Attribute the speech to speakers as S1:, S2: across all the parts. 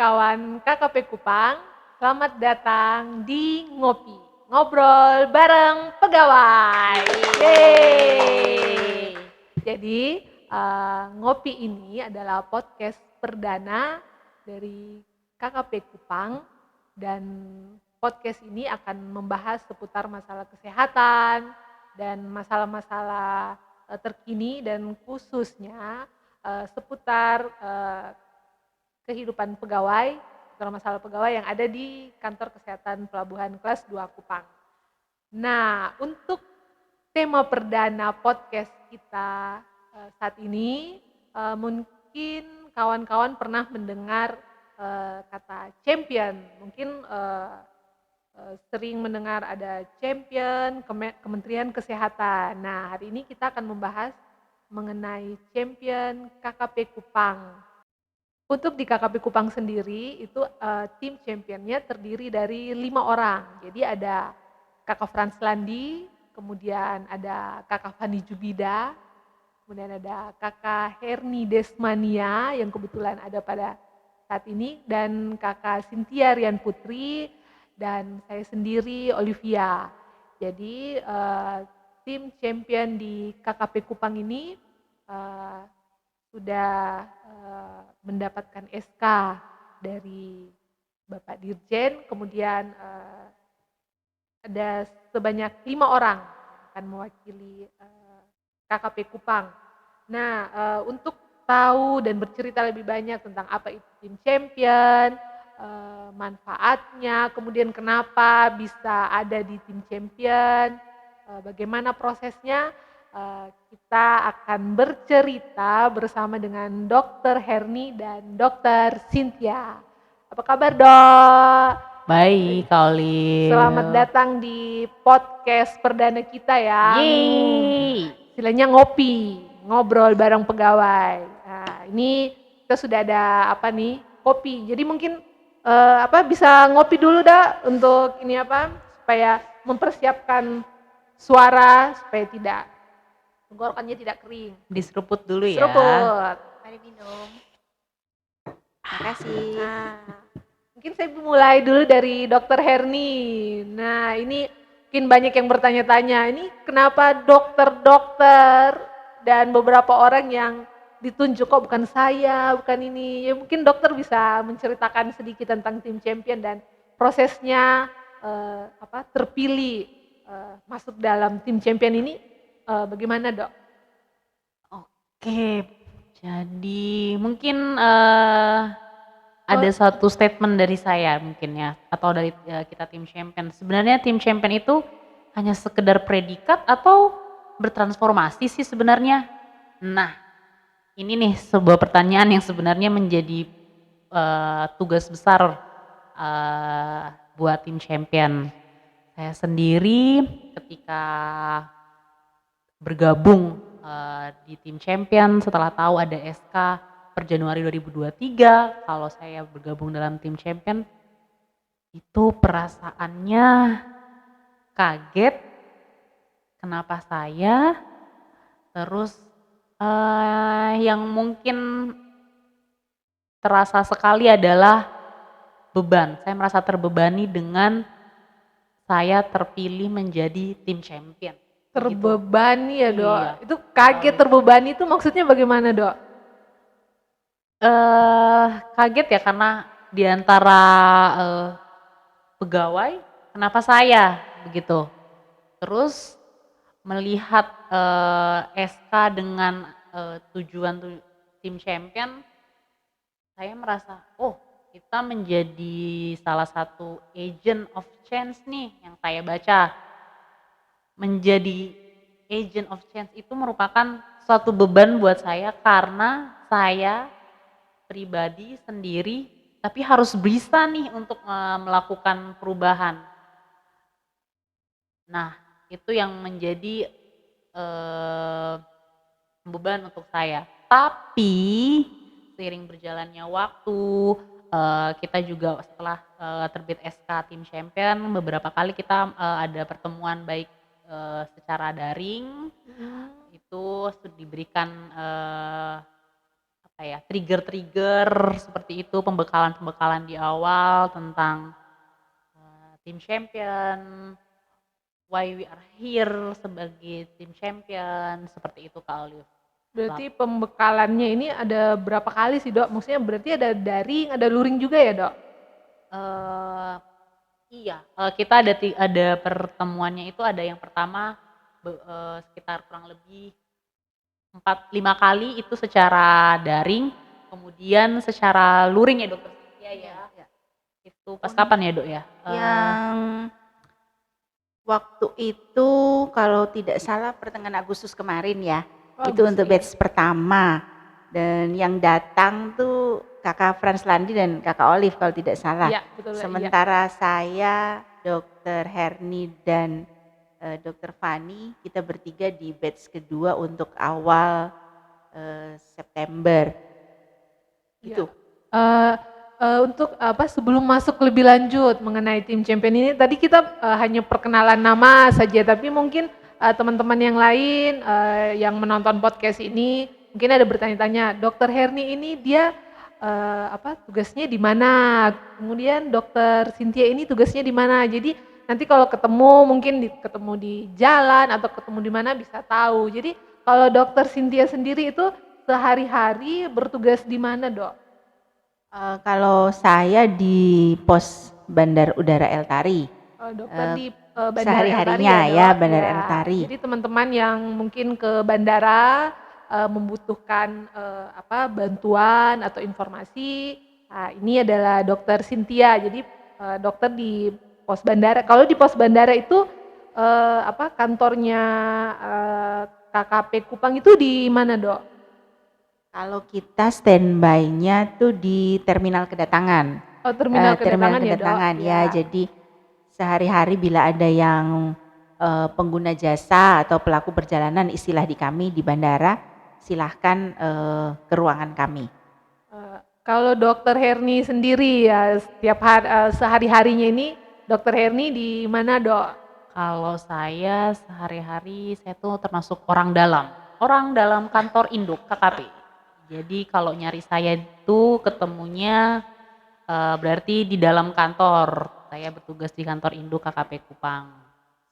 S1: kawan KKP Kupang, selamat datang di Ngopi, ngobrol bareng pegawai. Yeay. Jadi Ngopi ini adalah podcast perdana dari KKP Kupang dan podcast ini akan membahas seputar masalah kesehatan dan masalah-masalah terkini dan khususnya seputar kehidupan pegawai, masalah pegawai yang ada di kantor kesehatan pelabuhan kelas 2 Kupang. Nah, untuk tema perdana podcast kita saat ini, mungkin kawan-kawan pernah mendengar kata champion. Mungkin sering mendengar ada champion Kementerian Kesehatan. Nah, hari ini kita akan membahas mengenai champion KKP Kupang. Untuk di KKP Kupang sendiri itu tim championnya terdiri dari 5 orang. Jadi ada Kakak Frans Landi, kemudian ada Kakak Fani Jubida, kemudian ada Kakak Herni Desmania yang kebetulan ada pada saat ini, dan Kakak Cynthia Rian Putri, dan saya sendiri Olivia. Jadi tim champion di KKP Kupang ini sudah mendapatkan SK dari Bapak Dirjen, kemudian ada sebanyak 5 orang akan mewakili KKP Kupang. Nah, untuk tahu dan bercerita lebih banyak tentang apa itu tim champion, manfaatnya, kemudian kenapa bisa ada di tim champion, bagaimana prosesnya, kita akan bercerita bersama dengan Dr. Herni dan Dr. Cynthia. Apa kabar, Dok?
S2: Baik, Kak Olive.
S1: Selamat datang di podcast perdana kita ya.
S2: Yeay.
S1: Istilahnya ngopi, ngobrol bareng pegawai. Nah, ini kita sudah ada apa nih? Kopi. Jadi mungkin bisa ngopi dulu dah untuk ini supaya mempersiapkan suara supaya tidak tenggorokannya tidak kering.
S2: Diseruput dulu ya.
S1: Seruput.
S3: Mari minum. Makasih.
S1: Nah, mungkin saya mulai dulu dari Dr. Herni. Nah, ini mungkin banyak yang bertanya-tanya, ini kenapa dokter-dokter dan beberapa orang yang ditunjuk kok bukan saya, bukan ini. Ya mungkin dokter bisa menceritakan sedikit tentang tim champion dan prosesnya terpilih masuk dalam tim champion ini bagaimana, Dok?
S2: Oke, jadi mungkin ada satu statement dari saya mungkin ya, atau dari kita tim champion. Sebenarnya tim champion itu hanya sekedar predikat atau bertransformasi sih sebenarnya. Nah, ini nih sebuah pertanyaan yang sebenarnya menjadi tugas besar buat tim champion. Saya sendiri ketika bergabung di tim champion setelah tahu ada SK per Januari 2023 kalau saya bergabung dalam tim champion, itu perasaannya kaget kenapa saya, terus yang mungkin terasa sekali adalah beban. Saya merasa terbebani dengan saya terpilih menjadi tim champion.
S1: Terbebani ya, Dok?
S2: Iya.
S1: Itu kaget terbebani itu maksudnya bagaimana, Dok?
S2: Kaget ya karena di antara pegawai kenapa saya begitu. Terus melihat SK dengan tujuan tim champion, saya merasa kita menjadi salah satu agent of change nih yang saya baca. Menjadi agent of change itu merupakan suatu beban buat saya karena saya pribadi sendiri tapi harus bisa nih untuk melakukan perubahan. Nah, itu yang menjadi beban untuk saya. Tapi seiring berjalannya waktu, kita juga setelah terbit SK tim champion beberapa kali kita ada pertemuan baik secara daring, itu diberikan kayak trigger-trigger seperti itu, pembekalan-pembekalan di awal tentang tim champion, why we are here sebagai tim champion, seperti itu Kak Olive.
S1: Berarti pembekalannya ini ada berapa kali sih, Dok? Maksudnya berarti ada daring, ada luring juga ya, Dok?
S2: Eh, iya, kita ada pertemuannya itu ada yang pertama sekitar kurang lebih 4-5 kali itu secara daring, kemudian secara luring ya Dokter Cynthia ya.
S3: Ya.
S2: Itu pas kapan ya Dok ya?
S3: Yang waktu itu kalau tidak salah pertengahan Agustus kemarin ya. Itu untuk batch pertama. Dan yang datang tuh Kakak Frans Landi dan Kakak Olive kalau tidak salah.
S1: Iya, betul.
S3: Sementara saya, Dokter Herni dan Dokter Fani, kita bertiga di batch kedua untuk awal September. Gitu.
S1: Untuk sebelum masuk lebih lanjut mengenai tim champion ini, tadi kita hanya perkenalan nama saja, tapi mungkin teman-teman yang lain yang menonton podcast ini mungkin ada bertanya-tanya, Dokter Herni ini dia tugasnya di mana? Kemudian Dokter Cynthia ini tugasnya di mana? Jadi nanti kalau ketemu mungkin ketemu di jalan atau ketemu di mana bisa tahu. Jadi kalau Dokter Cynthia sendiri itu sehari-hari bertugas di mana, Dok?
S3: Kalau saya di pos Bandar Udara El Tari.
S1: Dokter di Bandara
S3: sehari-harinya
S1: El Tari
S3: ya,
S1: Dok?
S3: Bandar El Tari.
S1: Jadi teman-teman yang mungkin ke bandara membutuhkan bantuan atau informasi, ini adalah Dokter Cynthia. Jadi dokter di pos bandara. Kalau di pos bandara itu kantornya KKP Kupang itu di mana, Dok?
S3: Kalau kita standby-nya tuh di terminal kedatangan.
S1: Oh, terminal kedatangan ya, Dok?
S3: Ya, jadi sehari-hari bila ada yang pengguna jasa atau pelaku perjalanan istilah di kami di bandara, silahkan ke ruangan kami.
S1: Kalau Dokter Herni sendiri ya setiap hari sehari-harinya ini Dokter Herni di mana, Dok?
S2: Kalau saya sehari-hari saya tuh termasuk orang dalam kantor induk KKP. Jadi kalau nyari saya itu ketemunya berarti di dalam kantor. Saya bertugas di kantor induk KKP Kupang.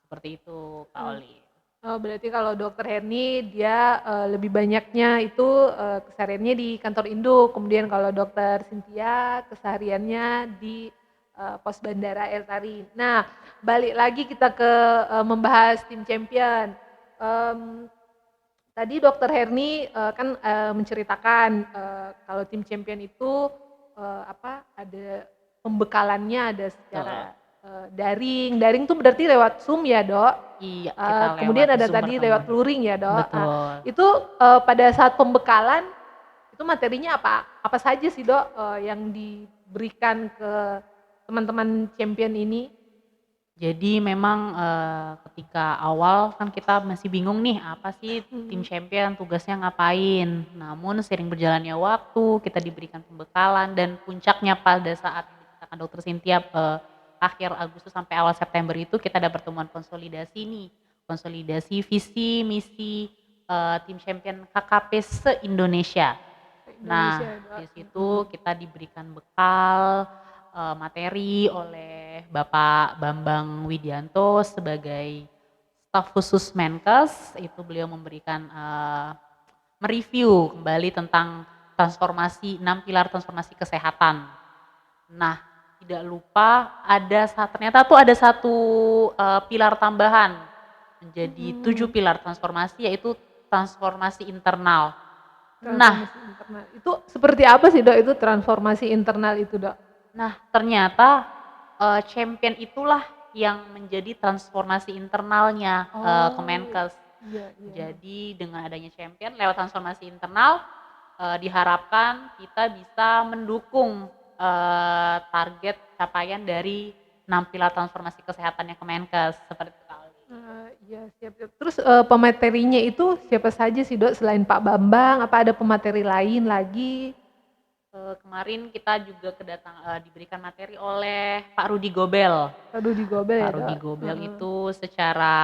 S2: Seperti itu Kak Oli.
S1: Oh, berarti kalau Dokter Herni dia lebih banyaknya itu kesehariannya di kantor induk. Kemudian kalau Dokter Cynthia kesehariannya di pos bandara El Tari. Nah, balik lagi kita ke membahas tim champion. Tadi Dokter Herni kan menceritakan kalau tim champion itu ada pembekalannya, ada secara daring. Daring tuh berarti lewat Zoom ya, Dok?
S2: Iya,
S1: kemudian ada
S2: Zoom
S1: tadi
S2: pertemuan.
S1: lewat luring ya, Dok?
S2: Betul.
S1: Itu pada saat pembekalan itu materinya apa saja sih, Dok, yang diberikan ke teman-teman champion ini?
S2: Jadi memang ketika awal kan kita masih bingung nih apa sih tim champion tugasnya ngapain. Namun sering berjalannya waktu kita diberikan pembekalan dan puncaknya pada saat dikatakan Dokter Cynthia akhir Agustus sampai awal September itu kita ada pertemuan konsolidasi nih. Konsolidasi visi misi tim champion KKP se-Indonesia. Nah di situ kita diberikan bekal materi oleh Bapak Bambang Widianto sebagai staf khusus Menkes. Itu beliau memberikan mereview kembali tentang transformasi 6 pilar transformasi kesehatan. Nah, tidak lupa ternyata tuh ada satu pilar tambahan menjadi 7 pilar transformasi, yaitu transformasi internal.
S1: Internal. Itu seperti apa sih, Dok, itu transformasi internal itu, Dok?
S2: Nah, ternyata champion itulah yang menjadi transformasi internalnya Kemenkes.
S1: Iya.
S2: Jadi dengan adanya champion lewat transformasi internal diharapkan kita bisa mendukung target capaian dari 6 pilar transformasi kesehatannya Kemenkes seperti itu.
S1: Iya, siap. Terus pematerinya itu siapa saja sih, Dok, selain Pak Bambang? Apa ada pemateri lain lagi?
S2: Kemarin kita juga diberikan materi oleh Pak Rudi Gobel.
S1: Pak Rudi Gobel,
S2: Pak Rudi Gobel itu secara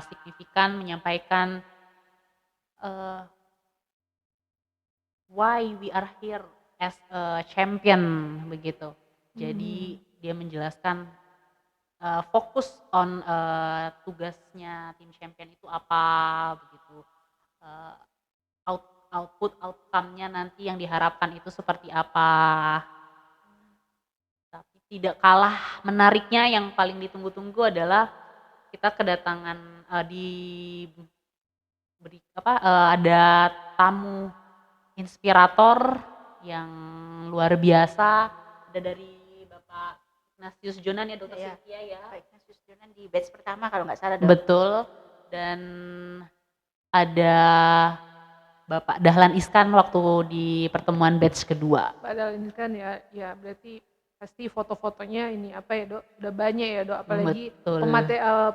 S2: signifikan menyampaikan why we are here as a champion begitu. Jadi dia menjelaskan fokus on tugasnya tim champion itu apa begitu. Eh, outcome-nya nanti yang diharapkan itu seperti apa. Tapi tidak kalah menariknya yang paling ditunggu-tunggu adalah kita kedatangan ada tamu inspirator yang luar biasa. Ada dari Bapak Ignatius Jonan ya, Dokter
S3: Iya.
S2: Cynthia ya.
S3: Pak Ignatius Jonan di batch pertama kalau nggak salah, Dok.
S2: Betul. Dan ada Bapak Dahlan Iskan waktu di pertemuan batch kedua.
S1: Padahal ini kan ya berarti pasti foto-fotonya ini apa ya Dok, udah banyak ya Dok, apalagi
S2: Betul.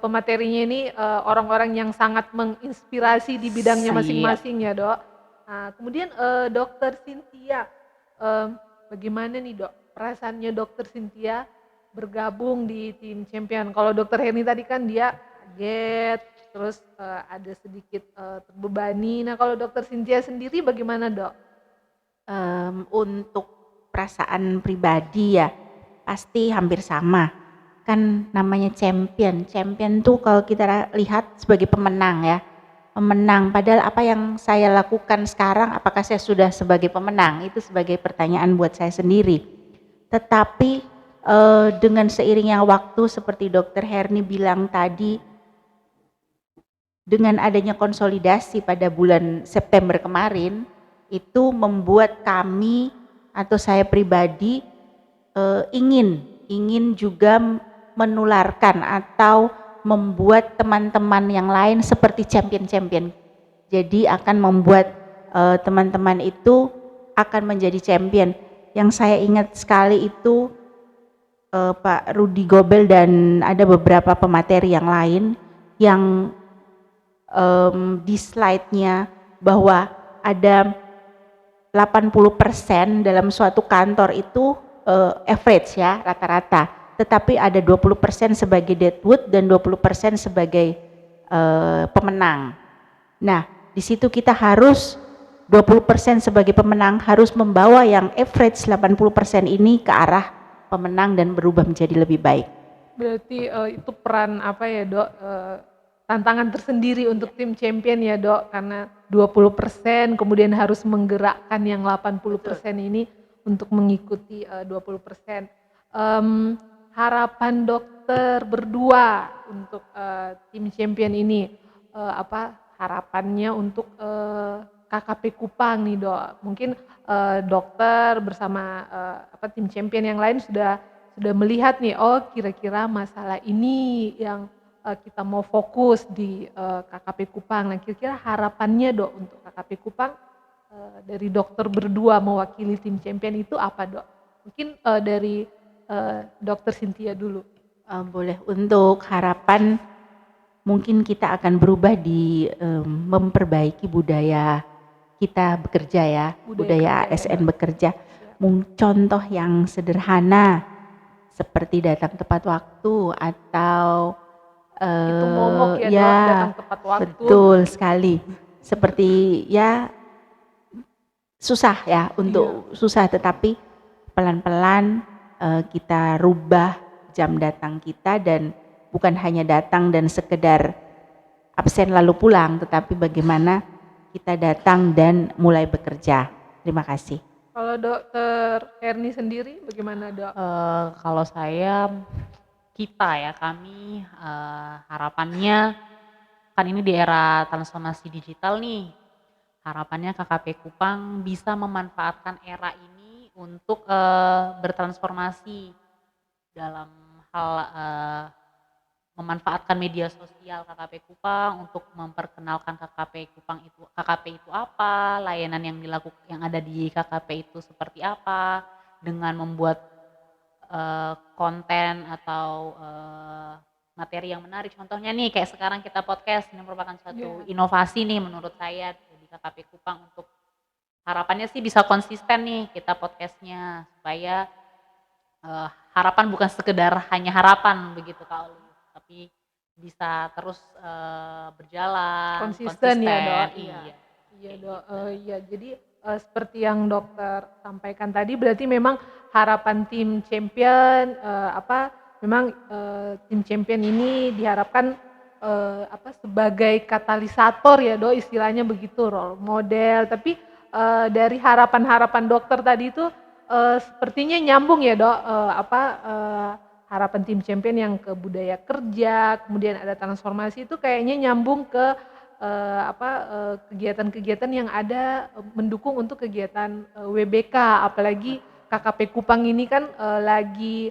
S1: pematerinya ini orang-orang yang sangat menginspirasi di bidangnya
S2: Siap.
S1: masing-masing ya Dok. Nah, kemudian Dokter Cynthia, bagaimana nih Dok perasaannya Dokter Cynthia bergabung di tim champion? Kalau Dokter Herni tadi kan dia kaget, terus ada sedikit terbebani. Nah kalau Dokter Cynthia sendiri bagaimana Dok?
S3: Untuk perasaan pribadi ya pasti hampir sama, kan namanya champion tuh kalau kita lihat sebagai pemenang ya, pemenang, padahal apa yang saya lakukan sekarang apakah saya sudah sebagai pemenang, itu sebagai pertanyaan buat saya sendiri. Tetapi dengan seiringnya waktu seperti Dokter Herni bilang tadi, dengan adanya konsolidasi pada bulan September kemarin itu membuat kami atau saya pribadi ingin juga menularkan atau membuat teman-teman yang lain seperti champion. Jadi akan membuat teman-teman itu akan menjadi champion. Yang saya ingat sekali itu Pak Rudy Gobel dan ada beberapa pemateri yang lain yang di slide-nya bahwa ada 80% dalam suatu kantor itu average ya, rata-rata, tetapi ada 20% sebagai deadwood dan 20% sebagai pemenang. Nah, di situ kita harus 20% sebagai pemenang harus membawa yang average 80% ini ke arah pemenang dan berubah menjadi lebih baik.
S1: Berarti itu peran apa ya Dok, tantangan tersendiri untuk tim champion ya Dok, karena 20% kemudian harus menggerakkan yang 80% ini untuk mengikuti 20%. Harapan dokter berdua untuk tim champion ini, apa harapannya untuk KKP Kupang nih Dok? Mungkin dokter bersama tim champion yang lain sudah melihat nih, oh kira-kira masalah ini yang kita mau fokus di KKP Kupang. Nah kira-kira harapannya Dok untuk KKP Kupang dari dokter berdua mewakili tim champion itu apa Dok? Mungkin dari Dokter Cynthia dulu.
S3: Boleh, untuk harapan mungkin kita akan berubah di memperbaiki budaya kita bekerja ya, budaya ASN bekerja. Contoh yang sederhana seperti datang tepat waktu atau
S1: itu momok ya Dok, datang tepat waktu.
S3: Betul sekali. Seperti ya susah ya untuk susah, tetapi pelan-pelan kita rubah jam datang kita dan bukan hanya datang dan sekedar absen lalu pulang, tetapi bagaimana kita datang dan mulai bekerja. Terima kasih.
S1: Kalau Dokter Herni sendiri bagaimana Dok?
S2: Kalau saya, kami harapannya kan ini di era transformasi digital nih, harapannya KKP Kupang bisa memanfaatkan era ini untuk bertransformasi dalam hal memanfaatkan media sosial KKP Kupang untuk memperkenalkan KKP itu apa, layanan yang ada di KKP itu seperti apa, dengan membuat konten atau materi yang menarik. Contohnya nih kayak sekarang kita podcast, ini merupakan suatu inovasi nih menurut saya di KKP Kupang, untuk harapannya sih bisa konsisten nih kita podcastnya, supaya harapan bukan sekedar hanya harapan begitu Kak Oli, tapi bisa terus berjalan
S1: konsisten ya Dok.
S2: Iya
S1: Iya Dok. Iya, jadi seperti yang dokter sampaikan tadi, berarti memang harapan tim champion memang tim champion ini diharapkan sebagai katalisator ya Dok, istilahnya begitu, role model. Tapi dari harapan-harapan dokter tadi itu sepertinya nyambung ya Dok, harapan tim champion yang ke budaya kerja, kemudian ada transformasi itu kayaknya nyambung ke kegiatan-kegiatan yang ada mendukung untuk kegiatan WBK, apalagi KKP Kupang ini kan lagi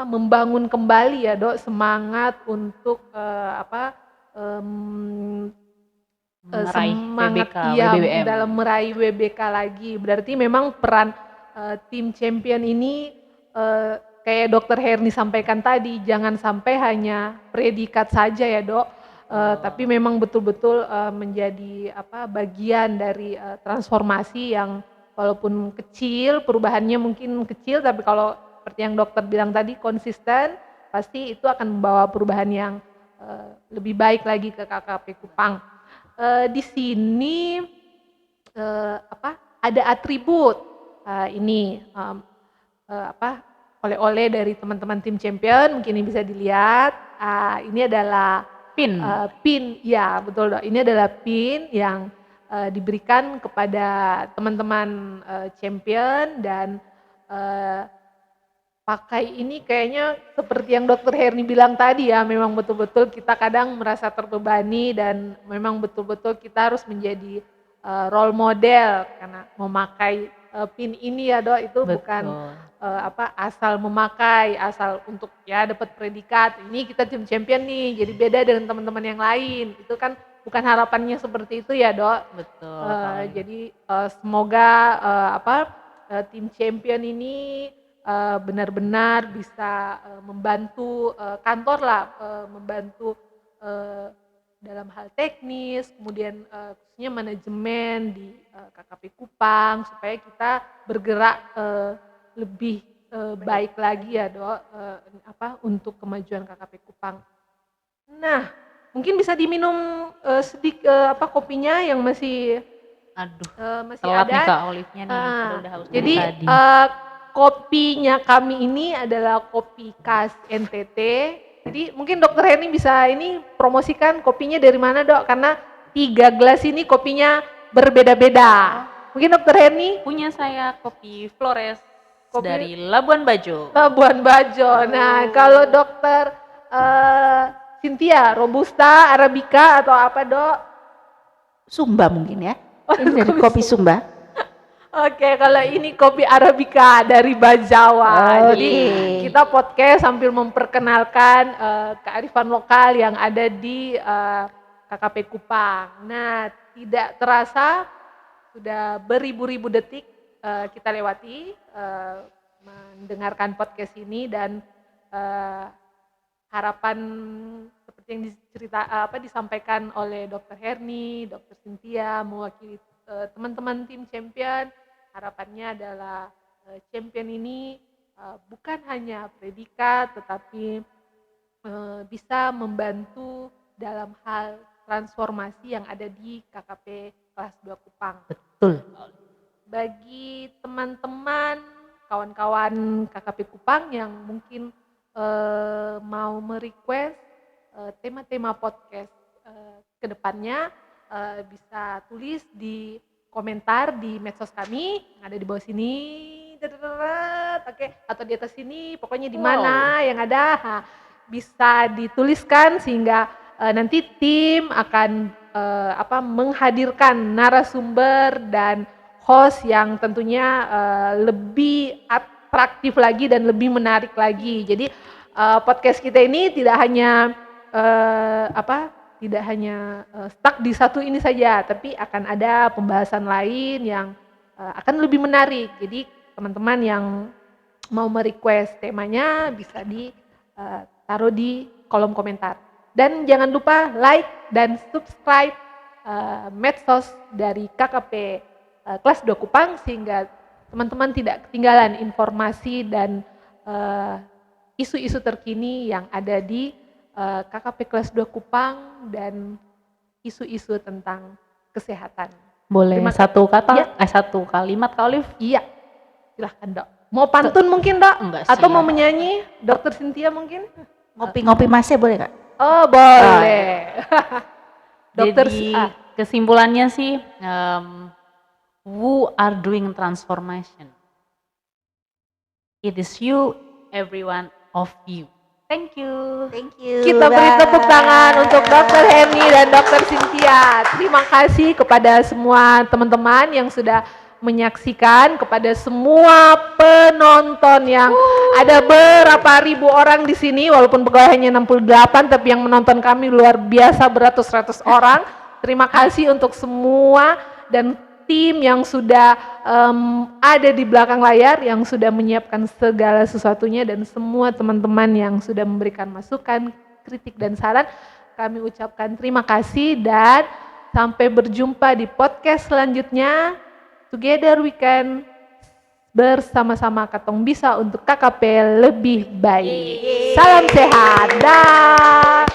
S1: membangun kembali ya Dok semangat untuk
S2: Meraih
S1: semangat
S2: WBK,
S1: iya
S2: WBBM.
S1: dalam meraih WBK lagi. Berarti memang peran tim champion ini kayak Dokter Herni sampaikan tadi, jangan sampai hanya predikat saja ya Dok. Tapi memang betul-betul menjadi bagian dari transformasi yang walaupun kecil, perubahannya mungkin kecil, tapi kalau seperti yang dokter bilang tadi konsisten, pasti itu akan membawa perubahan yang lebih baik lagi ke KKP Kupang. Di sini ada atribut ini oleh-oleh dari teman-teman tim champion, mungkin ini bisa dilihat. Ini adalah
S2: Pin.
S1: Pin, ya betul Dok. Ini adalah pin yang diberikan kepada teman-teman champion dan pakai ini kayaknya seperti yang Dokter Herni bilang tadi ya, memang betul-betul kita kadang merasa terbebani dan memang betul-betul kita harus menjadi role model karena memakai pin ini ya Dok, itu
S2: Betul.
S1: bukan asal memakai, asal untuk ya dapat predikat. Ini kita tim champion nih, jadi beda dengan teman-teman yang lain. Itu kan bukan harapannya seperti itu ya Dok.
S2: Betul.
S1: Jadi semoga tim champion ini benar-benar bisa membantu kantor lah, membantu dalam hal teknis, kemudian khususnya manajemen di KKP Kupang supaya kita bergerak lebih baik lagi ya Dok, untuk kemajuan KKP Kupang. Nah, mungkin bisa diminum sedikit kopinya yang masih masih
S2: telat
S1: ada.
S2: nih Kak Olivnya nih, udah haus dari
S1: Jadi
S2: tadi.
S1: kopinya kami ini adalah kopi khas NTT. Jadi mungkin Dokter Herni bisa ini promosikan kopinya dari mana Dok? Karena 3 gelas ini kopinya berbeda-beda. Mungkin Dokter Herni?
S2: Punya saya kopi Flores dari Labuan Bajo.
S1: Labuan Bajo. Nah, kalau Dokter Cynthia, Robusta, Arabica atau apa Dok?
S3: Sumba mungkin ya. Ini dari kopi Sumba.
S1: Oke, kalau ini kopi Arabica dari Bajawa. Jadi kita podcast sambil memperkenalkan kearifan lokal yang ada di KKP Kupang. Nah, tidak terasa sudah beribu-ribu detik kita lewati mendengarkan podcast ini dan harapan seperti yang disampaikan oleh Dokter Herni, Dokter Cynthia mewakili teman-teman tim champion. Harapannya adalah champion ini bukan hanya predikat tetapi bisa membantu dalam hal transformasi yang ada di KKP kelas 2 Kupang.
S3: Betul.
S1: Bagi teman-teman, kawan-kawan KKP Kupang yang mungkin mau merequest tema-tema podcast ke depannya, bisa tulis di komentar di medsos kami yang ada di bawah sini, atau di atas sini, pokoknya di mana yang ada bisa dituliskan sehingga nanti tim akan menghadirkan narasumber dan host yang tentunya lebih atraktif lagi dan lebih menarik lagi. Jadi podcast kita ini tidak hanya stuck di satu ini saja, tapi akan ada pembahasan lain yang akan lebih menarik. Jadi teman-teman yang mau merequest temanya bisa ditaruh di kolom komentar. Dan jangan lupa like dan subscribe medsos dari KKP kelas 2 Kupang sehingga teman-teman tidak ketinggalan informasi dan isu-isu terkini yang ada di KKP kelas 2 Kupang dan isu-isu tentang kesehatan.
S2: Boleh
S1: Terima-
S2: satu kata,
S1: Iya.
S2: satu kalimat Kak Olive?
S1: Iya, silahkan Dok. Mau pantun mungkin Dok?
S2: Enggak sih.
S1: Atau mau menyanyi? Dokter Cynthia mungkin?
S3: Ngopi-ngopi masnya boleh nggak?
S1: Oh boleh. Dokter
S2: Jadi kesimpulannya sih, who are doing transformation? It is you, every one of you. Thank you.
S3: Thank you.
S1: Kita beri tepuk tangan untuk Dokter Hemi dan Dokter Cynthia. Terima kasih kepada semua teman-teman yang sudah menyaksikan, kepada semua penonton yang ada berapa ribu orang di sini, walaupun pegawai hanya 68, tapi yang menonton kami luar biasa beratus-ratus orang. Terima kasih untuk semua dan tim yang sudah ada di belakang layar, yang sudah menyiapkan segala sesuatunya, dan semua teman-teman yang sudah memberikan masukan, kritik dan saran. Kami ucapkan terima kasih dan sampai berjumpa di podcast selanjutnya. Together we can, bersama-sama katong bisa untuk KKP lebih baik. Salam sehat. Dah.